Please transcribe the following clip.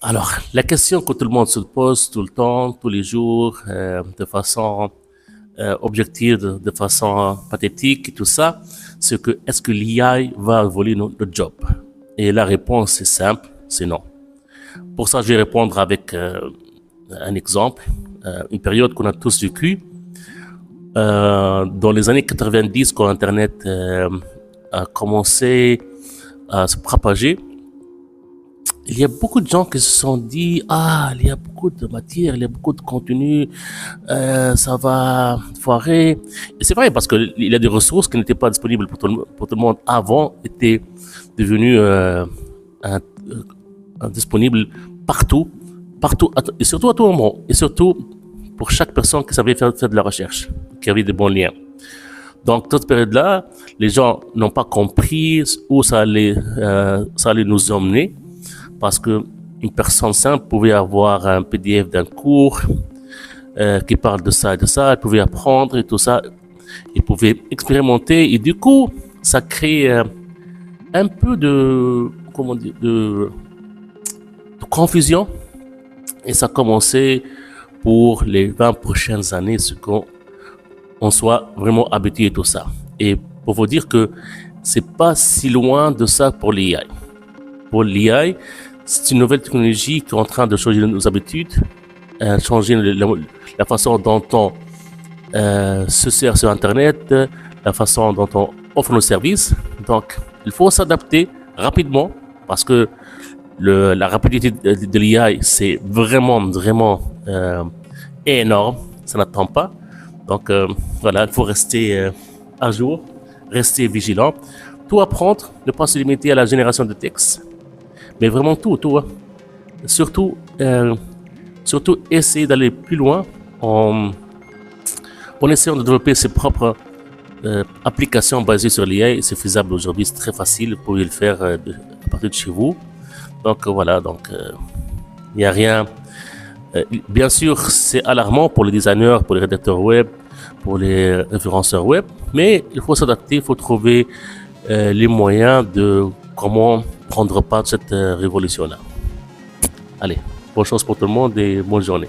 Alors, la question que tout le monde se pose tout le temps, tous les jours, de façon objective, de façon pathétique et tout ça, c'est que est-ce que l'IA va voler notre job? Et la réponse est simple, c'est non. Pour ça, je vais répondre avec un exemple, une période qu'on a tous vécue. Dans les années 90, quand Internet a commencé à se propager, il y a beaucoup de gens qui se sont dit il y a beaucoup de matière, il y a beaucoup de contenu, ça va foirer. Et c'est vrai parce que il y a des ressources qui n'étaient pas disponibles pour tout le monde avant étaient devenues disponibles partout, partout et surtout à tout moment et surtout pour chaque personne qui savait faire de la recherche, qui avait des bons liens. Donc, toute cette période-là, les gens n'ont pas compris où ça allait nous emmener, parce que une personne simple pouvait avoir un PDF d'un cours qui parle de ça et de ça, elle pouvait apprendre et tout ça, elle pouvait expérimenter, et du coup, ça crée un peu de, comment dire, de confusion, et ça a commencé pour les 20 prochaines années, ce qu'on soit vraiment habitué à tout ça. Et pour vous dire que c'est pas si loin de ça pour l'IA. Pour l'IA, c'est une nouvelle technologie qui est en train de changer nos habitudes, changer la façon dont on se sert sur Internet, la façon dont on offre nos services. Donc, il faut s'adapter rapidement parce que la rapidité de l'IA, c'est vraiment énorme. Ça n'attend pas. Donc, voilà, il faut rester à jour, rester vigilant, tout apprendre, ne pas se limiter à la génération de texte, mais vraiment tout. Hein. Surtout, essayer d'aller plus loin en essayant de développer ses propres applications basées sur l'IA. C'est faisable aujourd'hui, c'est très facile, vous pouvez le faire à partir de chez vous. Donc voilà, il n'y a rien. Bien sûr, c'est alarmant pour les designers, pour les rédacteurs web, pour les référenceurs web, mais il faut s'adapter, il faut trouver les moyens de comment prendre part de cette révolution-là. Allez, bonne chance pour tout le monde et bonne journée.